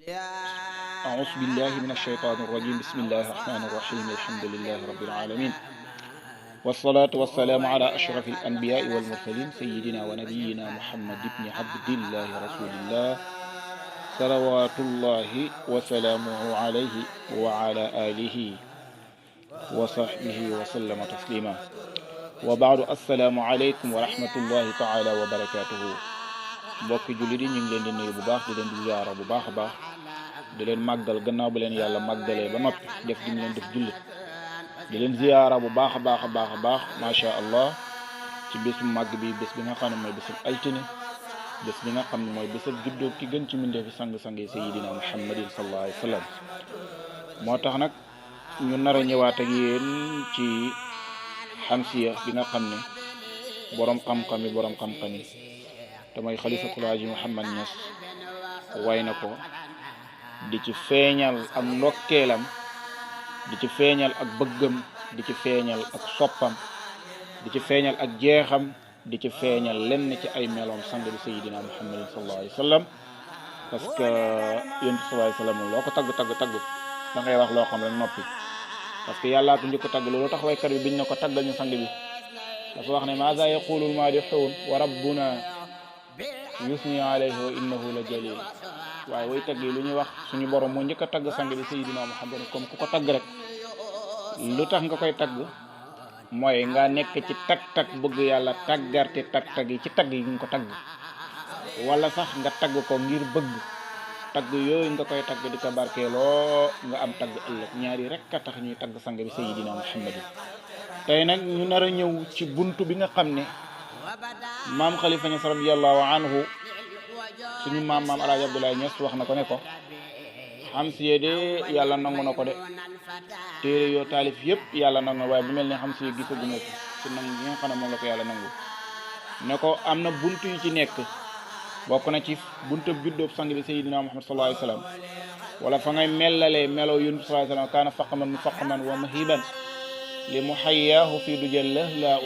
أعوذ بالله من الشيطان الرجيم بسم الله الرحمن الرحيم الحمد لله رب العالمين والصلاة والسلام على أشرف الأنبياء والمرسلين سيدنا ونبينا محمد بن عبد الله رسول الله صلوات الله وسلامه عليه وعلى آله وصحبه وسلم تسليما وبعد السلام عليكم ورحمة الله تعالى وبركاته mbokk jullit yi ñu ngi leen di nuyu bu baax di leen di ziyaara bu baax a baax di leen màggal gannaaw bu leen yàlla màggalee ba noppi def di mu leen def jullit di leen ziyaara bu baax a baax a baax a baax macha allah ci bésu màgg bi bés bi nga xam ne mooy bésu altine bés bi nga xam ne mooy bésu juddoo ki gën ci mbindeef fi sang-sang yi sayidina muhammadin sallallahu alayhi wa sallam moo tax nag ñu nar a ñëwaat ak yéen ci xamsiya bi nga xam ne borom xam-xam yi te mooy xalifatul haaji Muhammad Ñas way na ko di ci feeñal ak ndokkeelam di ci feeñal ak bëggam di ci feeñal ak soppam di ci feeñal ak jeexam di ci feeñal lenn ci ay meloom sang bi sayidina Muhammadin sallallahu alayhi wa sallam parce que yonent sallallahu alayhi wa sallam loo ko tagg da ngay wax loo xam rek noppi parce que yàllaa ko njëkk ko tagg loolu tax waykat bi biñ na ko taggal ñu sang bi dafa wax ne maaza yaqulul maadixuun wa rabbuna yusni alayhi wa innahu la jalil waaye way tagg yi lu ñuy wax suñu borom moo njëkk a tagg sang bi sayidina Muhammad comme ku ko tagg rek lu tax nga koy tagg mooy nga nekk ci tag bëgg yàlla taggarte tag yi ci tagg yi nga ko tagg wala sax nga tagg ko ngir bëgg tagg yooyu nga koy tagg di ko barkeeloo nga am tagg ëllëg ñaari rek a tax ñuy tagg sang bi sayidina Muhammad tey nag ñu nar a ñëw ci buntu bi nga xam ne maam Khalifa Niass radiyallahu anhu suñu maam Alaaji Abdoulaye Niass wax na ko ne ko xamsiya de yàlla nangu na ko de téere yoo taalif yëpp yàlla nangu na waaye bu mel ne xamsiya gisaguma ko ci nangu yi nga xam ne moom la ko yàlla nangu ne ko am na buntu yu ci nekk bokk na ci buntu juddoob sang bi sayidina Muhammad sallallahu alayhi wa sallam wala fa ngay mellalee meloo yunus sallallahu alayhi wa sallam kaana faqaman mufaqaman wa mahiban li muhayyaahu fi dujal laa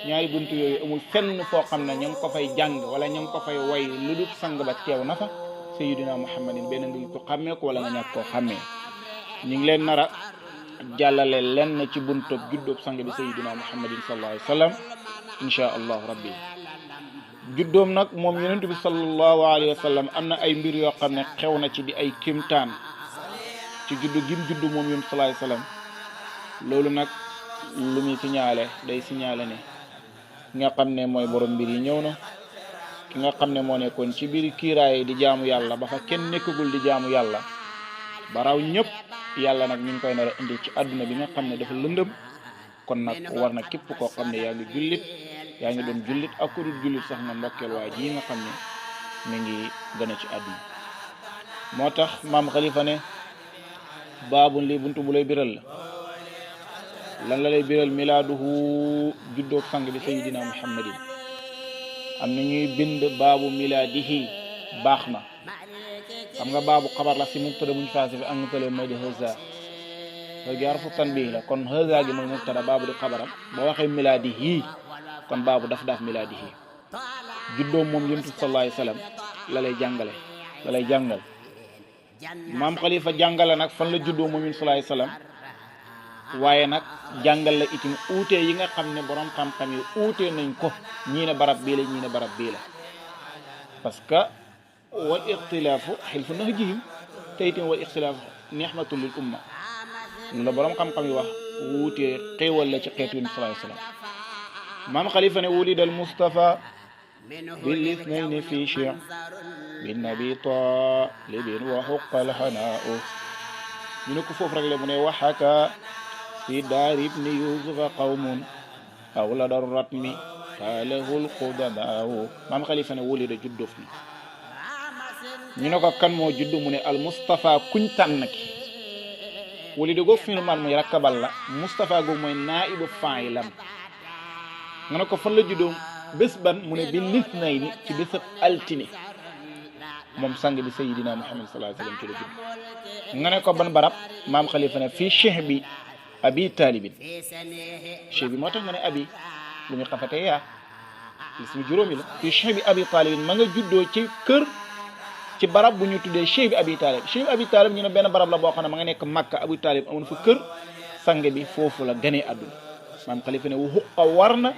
ñaari buntu yooyu amul fenn foo xam ne ña ngi ko fay jàng wala ña ngi ko fay way lu dul sang ba teew na fa sayidina Muhammadin benn nga ko xàmmee ko wala nga ñàkk koo xàmmee ñu ngi leen nar a jàllale lenn ci buntu juddoob sang bi sayidina Muhammadin sallallahu alayhi wa sallam insha allahu rabbi juddoom nag moom yonent bi sallallahu alayhi wa sallam am na ay mbir yoo xam ne xew na ci di ay kimtaan ci juddu gim juddu moom yonent sallallahu alayhi wa sallam loolu nag lu muy signalé day signalé ne ki nga xam ne mooy borom mbir yi ñëw na ki nga xam ne moo nekkoon ci biir kiiraay di jaamu yàlla ba fa kenn nekkagul di jaamu yàlla ba raw ñëpp yàlla nag ñu ngi koy nar a indi ci àdduna bi nga xam ne dafa lëndëm kon nag war na képp koo xam ne yaa ngi jullit yaa ngi doon jullit ak ku dul jullit sax na ndokkeel waa ji nga xam ne mi ngi gën a ci àdduna moo tax maam Khalifa ne baabun lii buntu bu lay biral la lan la lay biral milaaduhu juddoo sang bi sayidina Muhammadin am na ñuy bind baabu milaadihi baax na xam nga baabu xabar la si mubtada buñ faase fi ak mutale mooy di haza gi arfu tanbih la kon haza gi mooy mubtada baabu di xabaram boo waxee milaadihi kon baabu daf milaadihi juddoo moom yonent sallallahu alayhi wa sallam la lay jàngal maam Khalifa jàngale nag fan la juddoo moom yonent sallallahu alayhi wa sallam waaye nag jàngal la itam uute yi nga xam ne borom xam-xam yi uute nañ ko ñii ne barab bii la ñii ne barab bii la parce que wal ixtilaafu xilfu nahjihim te itam wal ixtilaafu nihmatun lil umma ñu la borom xam-xam yi wax wuute xéewal la ci xeetu yonent sallallahu alayhi wa sallam maam Khalifa ne wulida al Mustafa bil ithnayni fi shi' bin nabi talibin wa huqqa al hana'u ñu ne ko foofu rek la mu ne waxaka fi daari ibni yusufa qawmun awlada ratmi qaalahul qudamaaw maam Khalifa ne wulida juddoof na ñu ne ko kan moo juddu mu ne al Mustafa kuñ tànn ki wulida googu fi man muy rakkabal la Mustafa googu mooy naibu fa'ilam nga ne ko fan la juddoo bés ban mu ne bi lisnayni ci bésab altine moom sang bi sayidina Muhammad sallallahu alayhi wa sallam ci la judd nga ne ko ban barab maam Khalifa ne fii cheikh bi abi talibin cheikh bi moo tax nga ne abi lu muy xafatee yaa ismu juróomi la fii cheikh bi abi talibin ma nga juddoo ci kër ci barab bu ñu tuddee Cheikh Abi Talib. Cheikh Abi Talib ñu ne benn barab la boo xam ne ma nga nekk Makka. Abu Talib amoon fa kër, sang bi foofu la ganee àdduna. maam Khalifa ne wu xuqa war na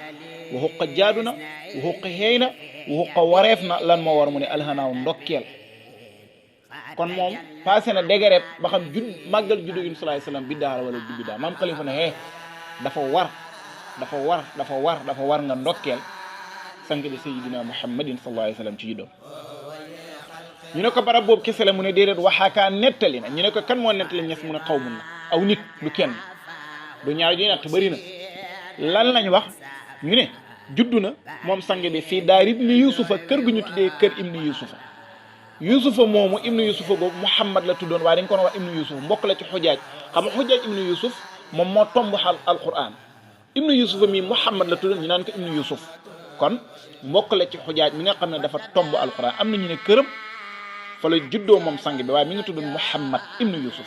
wu xuqa jaadu na wu xuqa xeey na wu xuqa wareef na lan moo war mu ne alhanaaw ndokkeel. kon moom passé na dégré ba xam màggal juddu Yonent sallallahu alayhi wasallam biddaa la wala du biddaa. maam Khalifa ne dafa war nga ndokkeel sang bi sayyidina Muhammadin sallallahu alayhi wasallam ci juddoom. ñu ne ko barab boobu kese la mu ne déedéet waxaakaa nettali na. ñu ne ko kan moo nettali ñes mu ne xaw mun na aw nit du kenn du ñaar ju natt bëri na. lan lañ wax ñu ne juddu na moom sang bi fii daar ibni yusufa kër gu ñu tuddee kër ibni yusufa moomu ibnu yusufa boobu Muhammad la tuddoon waaye dañ ko wax ibnu yusuf mbokk la ci xujaaj. xam nga xujaaj ibnu yusuf moom moo tomb alquran. ibnu yusufa mii Muhammad la tuddoon ñu naan ko ibnu yusuf kon mbokk la ci xujaaj mi nga xam ne dafa tomb alquran. am na ñu ne këram fa la juddoo moom sang bi waaye mi ngi tuddoon Muhammad ibnu yusuf.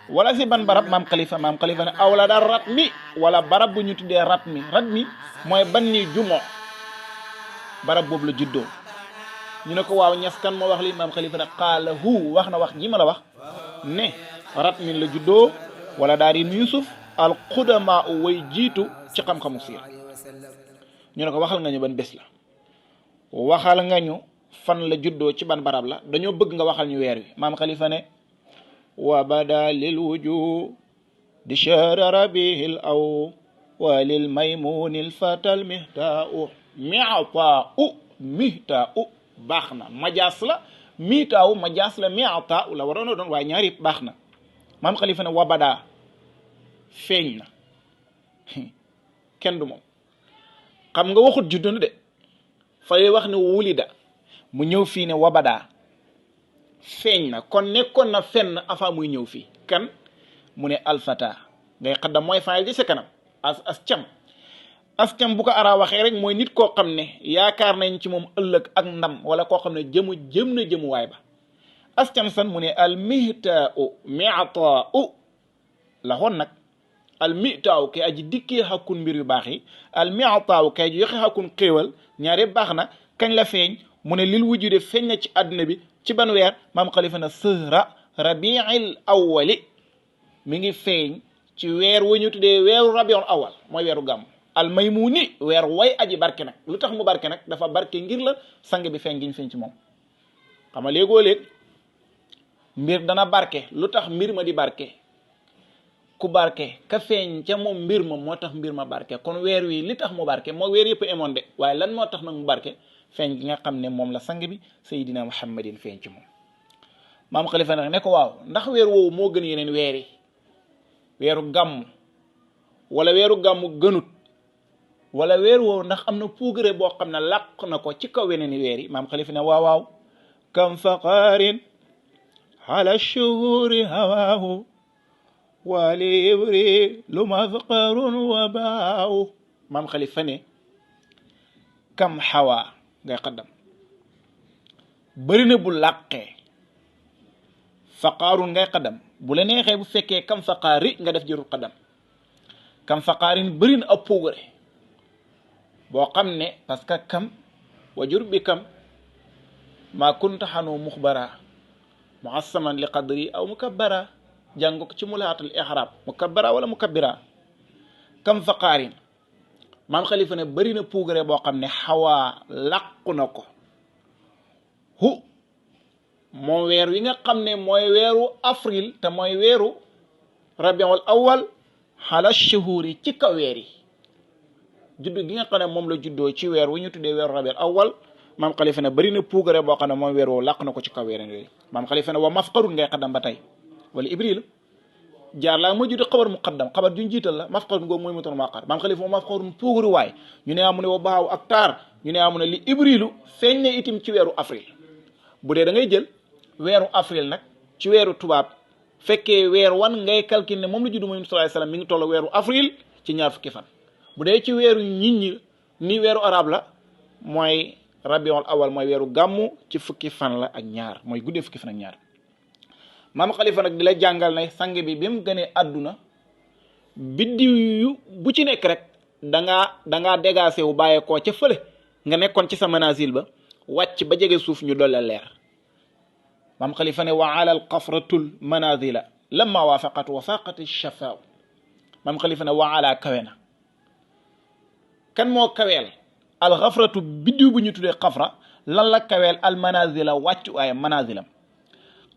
wala si ban barab maam Khalifa ne awla da rat mi wala barab bu ñu tuddee rat mi mooy ban ni jumo barab boobu la juddoo. ñu ne ko waaw ñas kan moo wax li maam Khalifa ne qaala wax na wax ji ma la wax ne rat mi la juddoo wala daal di Yusuf al qudama way jiitu ci xam-xamu siir. ñu ne ko waxal nga ñu ban bés la, waxal nga ñu fan la juddoo ci ban barab la, dañoo bëgg nga waxal ñu weer wi. maam Khalifa ne wa bada lil wujudi shahra rabihil aw wa lil maymunil fatal mihtaa'u mihtaa'u baax na majaas la miitaaw majaas la mi'ta la waroon a doon waaye ñaari baax na. maam Khalifa ne wabada feeñ na kenn du moom. xam nga waxut juddu na de fay wax ne wulida mu ñëw fii ne wabada feeñ na kon nekkoon na fenn avant muy ñëw fii. kan mu ne alfata ngay xaddam mooy fayal ji sa kanam as cam bu ko ara waxee rek mooy nit koo xam ne yaakaar nañ ci moom ëllëg ak ndam wala koo xam ne jëm na jëmuwaay ba. as cam san mu ne al mihtaa'u mi'taa'u la xoon nag al mihtaa'u kay aji dikkee xakkun mbir yu baax yi al mi'taa'u kay aji yoxe xakkun xéewal ñaare baax na. kañ la feeñ mu ne lil wujude feeñ na ci àdduna bi ci ban weer. maam Khalifa na sëhra rabi'il awwali mi ngi feeñ ci weer wu ñu tuddee weeru rabiul awal mooy weeru gàmm. al maymuni weer way aji barke nag. lu tax mu barke nag dafa barke ngir la sang bi feeñ gi ñu feeñ ci moom. xam nga léegoo-léeg mbir dana barke lu tax mbir ma di barke ku barke ka feeñ ca moom mbir ma moo tax mbir ma barke. kon weer wi li tax mu barke moo weer yëpp emoon de waaye lan moo tax nag mu barke feeñ gi nga xam ne moom la sang bi Seydina Muhammadin feeñ ci moom. maam Khalifa nag ne ko waaw ndax weer woowu moo gën yeneen weer yi weeru gàmm wala weeru gàmm gënut wala weer woowu ndax am na puugare boo xam ne làq na ko ci kaw weneen weer yi. maam Khalifa ne waaw kam faqaarin ala shuhuri hawaahu wali ibri lu mafqarun wa baaw. maam Khalifa ne kam xawaa ngay xaddam bëri na bu làqee faqaarun ngay xaddam bu la neexee bu fekkee kam faqaari nga def jërul xaddam. kam faqaarin bëri na ab puugare boo xam ne parce que kam wajur bi kam maa kunta xanu muxbara muassaman li qadri aw mukabbara jàng ko ci mulaatul ihrab mukabbara wala mukabbira. kam faqaarin maam Khalifa ne bëri na puugare boo xam ne xawaa làqu na ko moom weer wi nga xam ne mooy weeru avril te mooy weeru rabiul awal xala shuhuri ci kaw weer yi. juddu gi nga xam ne moom la juddoo ci weer wu ñu tuddee weeru rabiul awal maam Khalifa ne bëri na puugare boo xam ne mooy weer woo làq na ko ci kaw weer yooyu. maam Khalifa ne wa mafqarun ngay xaddam ba tey wala ibril jaar laa moo judd xabar muqaddam xabar duñ jiital la mafqarun googu mooy mutoon maqar. maam Khalifa moom mafqarun puugaru waay ñu ne amu ne wa baaw ak taar ñu ne amu ne li ibrilu feeñ ne itim ci weeru avril. bu dee da ngay jël weeru avril nag ci weeru tubaab fekkee weer wan ngay calculer ne moom la judd mooy sallallahu alayhi wasallam mi ngi toll weeru avril ci ñaar fukki fan. bu dee ci weeru nit ñi ni weeru arab la mooy rabiul awal mooy weeru gàmmu ci fukki fan la ak ñaar mooy guddee fukki fan ak ñaar. maam Khalifa nag di la jàngal ne sang bi mu gënee àdduna biddiw yu bu ci nekk rek dangaa dégagé wu bàyyeekoo ca fële nga nekkoon ci sa manazil ba wàcc ba jege suuf ñu dolle leer. maam xalifa ne wa ala al qafratul manazila lamma waafaqat wafaqati shafaa maam xalifa ne wa ala kawe na kan moo kaweel al xafratu biddiw bu ñu tuddee xafra lan la kaweel al manazila wàccu waaye manazilam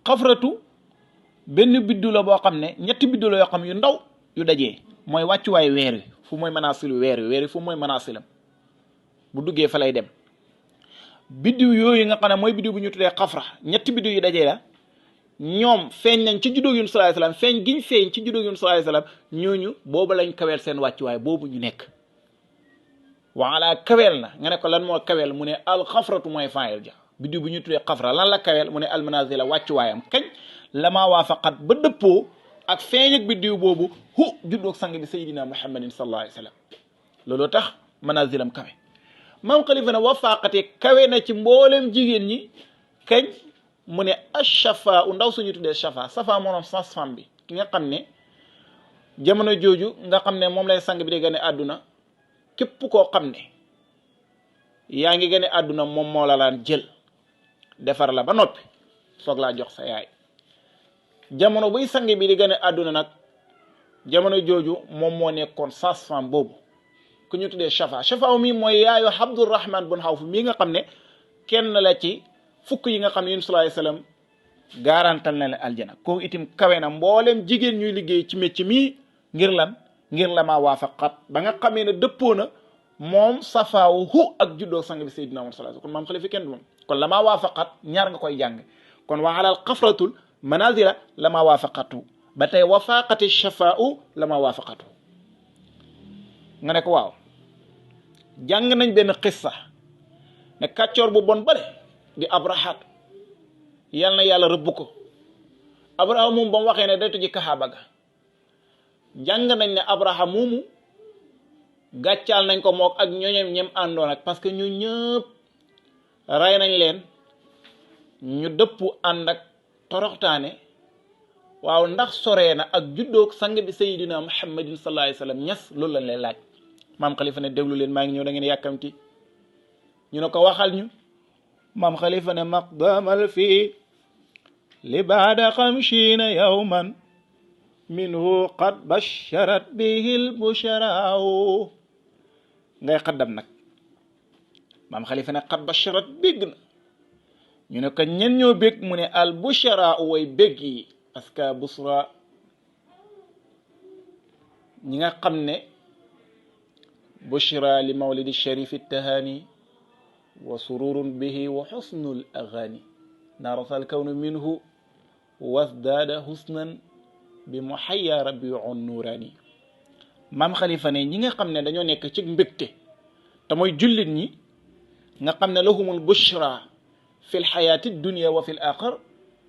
xafratu benn biddiw la boo xam ne ñetti biddiw la yoo xam yu ndaw yu dajee mooy wàccuwaay weer wi fu mooy manasilu weer wi fu mooy manasilam bu duggee fa lay dem biddiw yooyu nga xam ne mooy biddiw bu ñu tuddee xafra ñetti biddiw yu dajee la ñoom feeñ nañ ci juddóog yun sallallahu alayhi wasallam feeñ giñ feeñ ci juddóog yun sallallahu alayhi wasallam ñooñu boobu lañ kaweel seen wàccuwaay boobu ñu nekk waala kaweel na nga ne ko lan moo kaweel mu ne al xafratu mooy faayil ja biddiw bu ñu tuddee xafra lan la kaweel mu ne al manazila wàccuwaayam kañ lama waafaqat ba dëppoo ak feeñ ak biddiw boobu juddoog sang bi sayyidina muhammadin sallallahu alayhi wasallam looloo tax manazilam kawe maam xalifa ne wafaaqate kawe na ci mboolem jigéen ñi kañ mu ne ashafa u ndaw suñu tuddee shafa safa moom sas-fam bi ki nga xam ne jamono jooju nga xam ne moom lay sang bi di gane àdduna képp koo xam ne yaa ngi gane àdduna moom moo la laan jël defar la ba noppi soog laa jox sa yaay jamono buy sang bi di gane àdduna nag jamono jooju moom moo nekkoon sas-fam boobu ku ñu tuddee shafa mi mooy yaayu Abdurrahman bun Xawf mii nga xam ne kenn la ci fukk yi nga xam ne yunus sallallahu alayhi wasallam garantal na leen aljana kooku itam kawe na mboolem jigéen ñuy liggéey ci métier mii ngir lan ngir la maa waafaqat ba nga xamee ne dëppoo na moom safaawu ak juddoo sang bi sayyidina Muhammad sallallahu alayhi wasallam kon maam xalifa kenn du moom kon la maa waafaqat ñaar nga koy jàng kon wa alal xafratul manazila la maa waafaqatu ba tey wafaaqati shafaa'u la maa waafaqatu nga ne ko waaw jàng nañ benn xissa ne kàccoor bu bon bale di abrahat yal na yàlla rëbb ko abraha moom ba mu waxee ne day tëji kaxaaba ga jàng nañ ne abraha moomu gàccaal nañ ko mook ak ñoñem ñem àndoon ak parce que ñu ñëpp rey nañ leen ñu dëpp ànd ak toroxtaane waaw ndax soree na ak juddoog sang bi sayidina muhammadin sallallahu alayhi wasallam ñas loolu lañ lay laaj maam xalifa ne déglu leen maa ngi ñëw da ngeen yàkkamti ñu ne ko waxal ñu maam xalifa ne maqdamal fii li baada xamsiina yawman minhu qad basharat bihi l busharaaw ngay xaddam nag maam xalifa ne qad basharat bégg na ñu ne ko ñen ñoo bég mu ne al busharaaw way bég yi parce que busra ñi nga xam ne bushra li mawlidi sharifi tahani wa sururun bihi wa xusnul agani narasal kawnu minhu wasdaada husnan bi muhayya rabiun nurani maam xalifa ne ñi nga xam ne dañoo nekk ci mbégte te mooy jullit ñi nga xam ne lahumul bushra fi lxayaati dunia wa fi l axar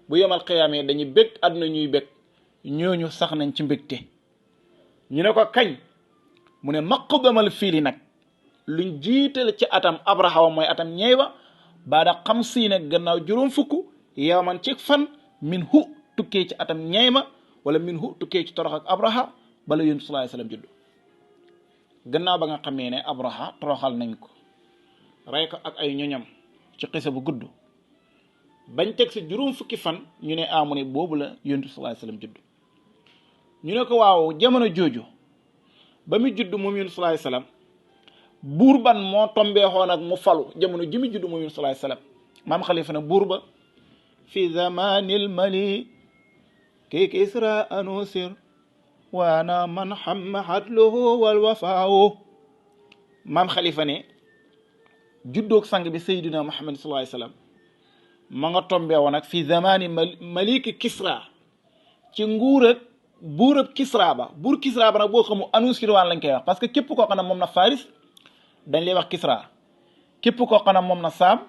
bu yomal qiyaamee dañuy bég àdduna ñuy bég ñooñu sax nañ ci mbégte ñu ne ko kañ mu ne maqdamal fiili nag luñ jiital ci atam abraha mooy atam ñeewa baada xamsiina gannaaw juróom fukk yawman ci fan min hu tukkee ci atam ñeema wala min hu tukkee ci torox ak abraha bala yonent sallallahu alayhi wasallam juddu gannaaw ba nga xamee ne abraha toroxal nañ ko rey ko ak ay ñoñam ci xisa bu gudd bañ teg si juróom fukki fan ñu ne amu ne boobu la yonent sallallahu alayhi wasallam juddu ñu ne ko waaw jamono jooju ba mu juddu moom yonent sallallahu alayhi wasallam buur ban moo tombee xoon ak mu falu jamono ji mu juddu moom yonent sallallahu alayhi wasallam maam xalifa ne buur ba fi zamanil mali ki kisra anusir waana man xamma xatluhu wal wafaawu maam xalifa ne juddoog sang bi sayyidina muhammad sallallahu alayhi wasallam ma nga tombee woon ak fi zamani maliki kisra ci nguur ak buur ak kisra ba buur kisra ba nag boo xamu anusir waan lañ koy wax parce que képp koo xam ne moom na faris dañ lay wax kisra képp koo xam ne moom na saam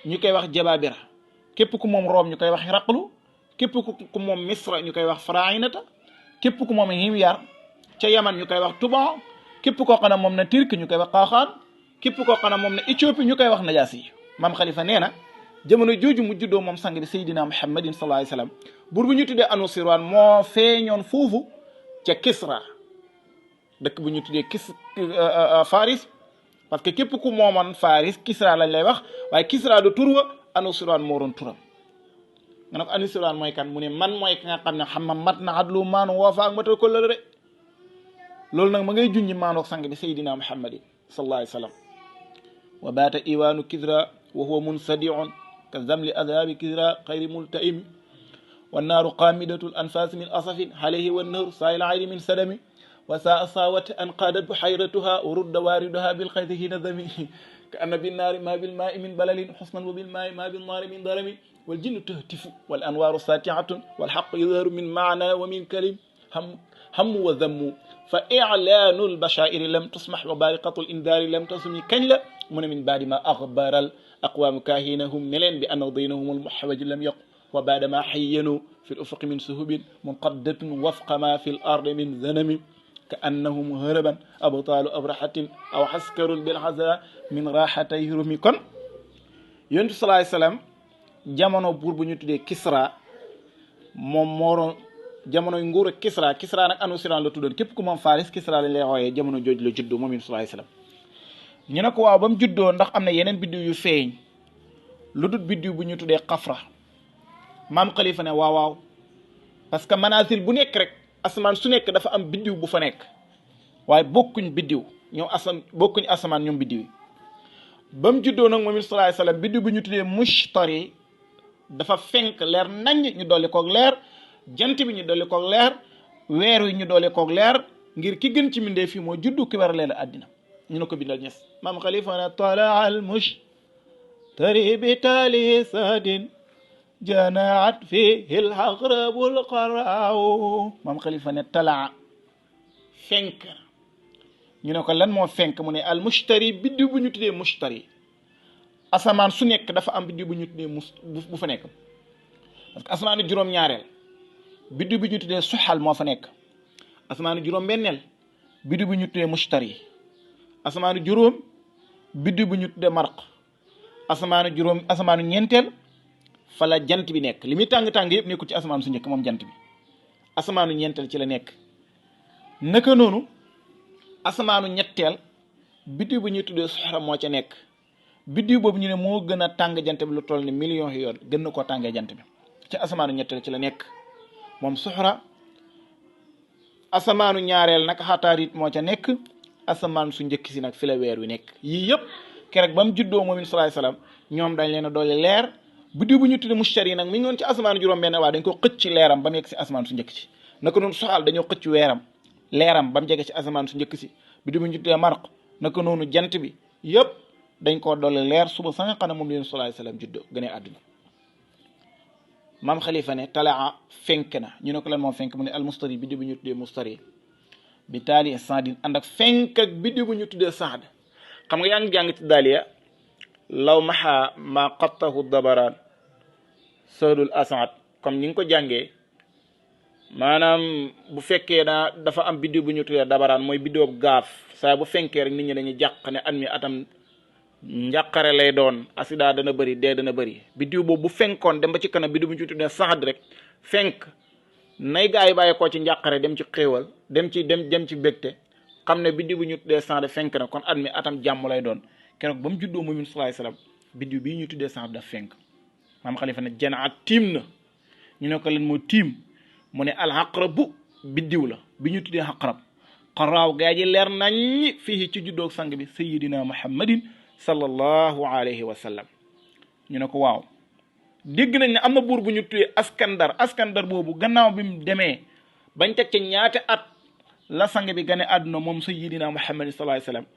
ñu koy wax jababira képp ku moom room ñu koy wax raqlu képp ku moom misra ñu koy wax farainata képp ku moom himyar ca yaman ñu koy wax tuban képp koo xam ne moom na turc ñu koy wax xaaxaan képp koo xam ne moom na éthiopie ñu koy wax najaasi maam xalifa nee na jamono jooju mu juddoo moom sang bi sayyidina muhammadin sallallahu alayhi wasallam buur bu ñu tuddee anusirwaan moo feeñoon foofu ca kisra dëkk bu ñu tuddee faris parce que képp ku moomoon faris kisra lañ lay wax waaye kisra du tur wa anusirwaan moo doon turam nga ne ko anisulwaan mooy kan mu ne man mooy ki nga xam ne xam ma mat na adlu maanu woo fa ak matal ko la de loolu nag ma ngay junñi maanoog sang bi sayyidina muhammadin sallallahu alayhi wa sallam wa baata iwaanu kisra wa huwa munsadiun ka zamli adhabi kisra xayri multaimi wannaaru qaamidatul anfaasi min asafin alayhi wannaaru saayil ayni min sadami wa saa saawat an qaadat buhayratuha wa rudda waariduha bil xayti hina dami ka anna binnaari ma bil maai min balalin xusnan wa bil maai ma bil naari min darami wal jinnu tahtifu wal anwaaru saatiatun wal xaqu yadharu min maana wa min kalim hammu wa dammu fa i'laanu lbashairi lam tusmax wa baariqatu lindaari lam tasumi kañ la mu ne min baadi ma axbaral aqwaamu kaahinahum ne leen bi anna daynahum almuxawaj lam yaqu wa baada ma xayyanu fi lufuqi min suhubin munqaddatun wafqa ma fi l ardi min zanami ka annahum haraban abtaalu abrahatin aw askarun bilxasa min raxatay rumi kon yontu salaay salaam jamono buur bu ñu tuddee Kisra moom mooroon jamonoy nguur ak Kisra nag Anushirwan la tuddoon képp ku moom Faris Kisra lañ lay xooyee jamono jooju la juddoo moom yontu salaay salaam ñu ne ko waaw ba mu juddoo ndax am na yeneen biddiw yu feeñ lu dul biddiw bu ñu tuddee Xafra maam Khalifa ne waaw waaw parce que manazil bu nekk rek asamaan su nekk dafa am biddiw bu fa nekk waaye bokkuñ biddiw ñoom bokkuñ asamaan ñoom biddiw yi ba mu juddoo nag moom it sallallahu alayhi wasallam biddiw bu ñu tuddee Mushtari dafa fenk leer naññ ñu dolli koog leer jant bi ñu dolli koog leer weer wi ñu dolli koog leer ngir ki gën ci mindee fii moo juddu ki war a leela àddina ñu ne ko bindal ñes maam Khalifa ne talaa al mushtari bi taali sadin janaat fihi l aqrabul qaraaw maam Khalifa ne talaa fenk ñu ne ko lan moo fenk mu ne al mushtari biddiw bu ñu tuddee mushtari asamaan su nekk dafa am biddiw bu ñu tuddee bu fa nekk parce que asamaanu juróom-ñaareel biddiw bu ñu tuddee suxal moo fa nekk asamaanu juróom-benneel biddiw bu ñu tuddee mushtari asamaanu juróom biddiw bu ñu tuddee marq asamaanu ñeenteel fa la jant bi nekk li muy tàng-tàng yëpp nekkul ci asamaanu su njëkk moom jant bi asamaanu ñeenteel ci la nekk naka noonu asamaanu ñetteel biddiw bu ñuy tuddee soxra moo ca nekk biddiw boobu ñu ne moo gën a tàng jant bi lu toll ni millions yi yoon gën na koo tàngee jant bi ci asamaanu ñetteel ci la nekk moom soxra asamaanu ñaareel nag xataarit moo ca nekk asamaan su njëkk si nag fi la weer wi nekk yii yëpp keroog ba mu juddoo moom sallallahu alayhi wasallam ñoom dañ leen a doole leer biddiw bu ñu tuddee mushtari nag mi ngi woon ci asamaanu juróom-benn waa dañ ko xëcc ci leeram ba mu yegg si asamaan su njëkk si naka noonu soxal dañoo xëcc leeram ba mu jege ci asamaan su njëkk si biddiw bu ñu tuddee marq naka noonu jant bi yëpp dañ koo doole leer suba sa nga xam ne moom leen sallallahu alayhi wasallam juddoo gënee àdduna maam Khalifa ne talaa fenk na ñu ne ko lan moo fenk mu ne al mustari biddiw bu ñu tuddee mustari bi taali saadin ànd ak fenk ak biddiw bu ñu tuddee saad xam nga yaa ngi jàng ci daaliya law maxa ma qattahu dabaraan soodul asad comme ni nga ko jàngee maanaam bu fekkee dafa am biddiw bu ñu tuddee dabaraan mooy biddiw gaaf saa bu fenkee rek nit ñi dañuy jàq ne at mi atam njàqare lay doon asida dana bëri dee dana bëri biddiw boobu bu fenkoon dem ba ci kanam biddiw bu ñu tuddee saxad rek fenk nay gaa yi bàyyi koo ci njàqare dem ci xéewal dem ci bégte xam ne biddiw bu ñu tuddee saxad fenk na kon at mi atam jàmm lay doon keroog ba mu juddoo moom sallallahu alayhi wasallam biddiw bii ñu tuddee saxad daf fenk maam Khalifa ne janaat tiim na ñu ne ko leen moo tiim mu ne alxaqrabu biddiw la bi ñu tuddee xaqrab xaraaw gaa ji leer nañ fii ci juddoog sang bi sayyidina muhammadin sallallahu alayhi wa sallam ñu ne ko waaw dégg nañ ne am na buur bu ñu tuddee askandar boobu gannaaw bi mu demee bañ teg ca ñaata at la sang bi gane àdduna moom sayyidina muhammadin sallallahu alayhi wa sallam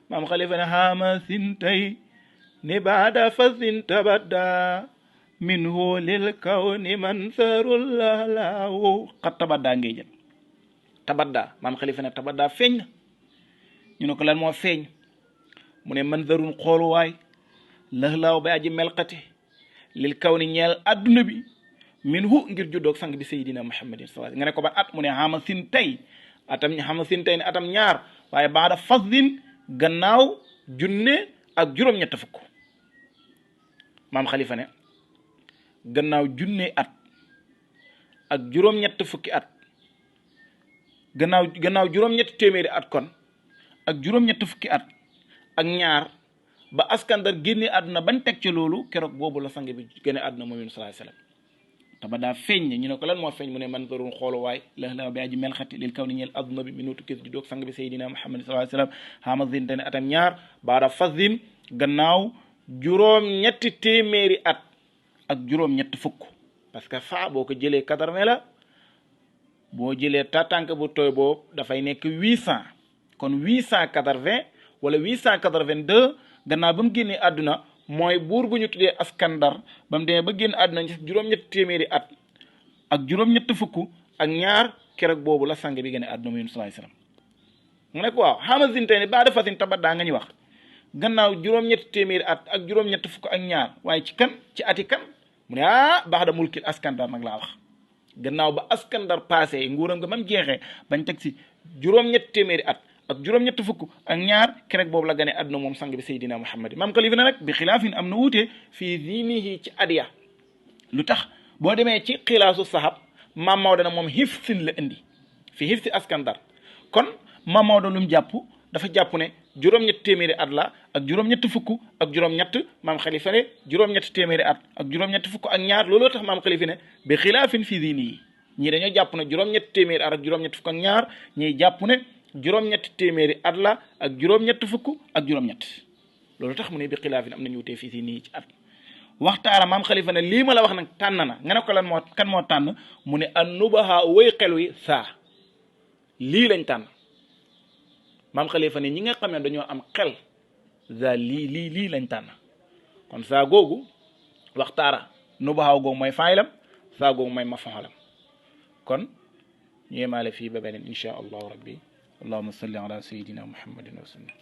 maam Khalifa ne haama sintay ni baada fasin tabadda minhu lil kawni mansarul lahlaahu xat tabadda ngay jël tabadda maam Khalifa ne tabadda feeñ na ñu ne ko lan moo feeñ mu ne manzarun xooluwaay lahlaaw ba aji melxate lil kawni ñeel adduna bi minhu ngir juddoog sang bi sayyidina muhammadin sallallahu nga ne ko ban at mu ne xama sin tay ne atam ñaar waaye baada fasin gannaaw junne ak juróom-ñett fukk maam Khalifa ne gannaaw junne at ak juróom-ñett fukki at gannaaw juróom-ñett téeméeri at kon ak juróom-ñett fukki at ak ñaar ba askandar génne àdduna bañ teg ci loolu keroog boobu la sang bi génne àdduna moom sallallahu alayhi wasallam tabada feeñ ñu ne ko lan moo feeñ mu ne man darun xooluwaay la bi aji melxati lil kaw ni ñeel adduna bi minutu kis ju doog sang bi saydina muhammad sallallahu alayhi wasallam xama zintane atam ñaar baada fazin gannaaw juróom-ñetti téeméeri at ak juróom-ñetti fukk parce que fa boo ko jëlee 80 la boo jëlee tatank bu tooy boobu dafay nekk 800 kon 880 wala 882 gannaaw ba mu génnee àdduna mooy buur bu ñu tuddee askandar ba mu demee ba génn àdduna ci juróom-ñetti téeméeri at ak juróom-ñetti fukk ak ñaar keroog boobu la sang bi génne àdduna mu sallallahu alayhi wasallam mu ne ko waaw xama zintane ba dafa sin tabaddaa nga ñu wax gannaaw juróom-ñetti téeméeri at ak juróom-ñetti fukk ak ñaar waaye ci kan ci ati kan mu ne baax da mulkil askandar nag laa wax gannaaw ba askandar passé nguuram nga mam jeexee bañ teg si juróom-ñetti téeméeri at ak juróom-ñetti fukk ak ñaar keroog boobu la gane àdduna moom sang bi Seydina Muhammad maam Khalifa na nag bi xilaafin am na wuute fii diinihi ci adiya lu tax boo demee ci xilaasu sahab maam Maodo na moom hifsin la indi fii hifsi askandar kon maam Maodo lu mu jàpp dafa jàpp ne juróom-ñetti téeméeri at la ak juróom-ñetti fukk ak juróom-ñett maam Khalifa ne juróom-ñetti téeméeri at ak juróom-ñetti fukk ak ñaar looloo tax maam Khalifa ne bi xilaafin fii diinihi ñii dañoo jàpp ne juróom-ñetti téeméeri at ak juróom-ñetti fukk ak ñaar ñiy jàpp ne juróom-ñetti téeméeri at la ak juróom-ñetti fukk ak juróom-ñett loolu tax mu ne bi xilaafin am nañu wutee fii si nii ci at waxtaara maam Khalifa ne lii ma la wax nag tànn na nga ne ko lan moo kan moo tànn mu ne an nubaha woy xel wi saa lii lañ tànn maam Khalifa ne ñi nga xam ne dañoo am xel za lii lañ tànn kon saa googu waxtaara nubaha googu mooy faayilam saa googu mooy mafaalam kon ñu yemaale fii ba beneen insha allahu rabbi allahumma salli ala sayyidina muhammadin wa sallam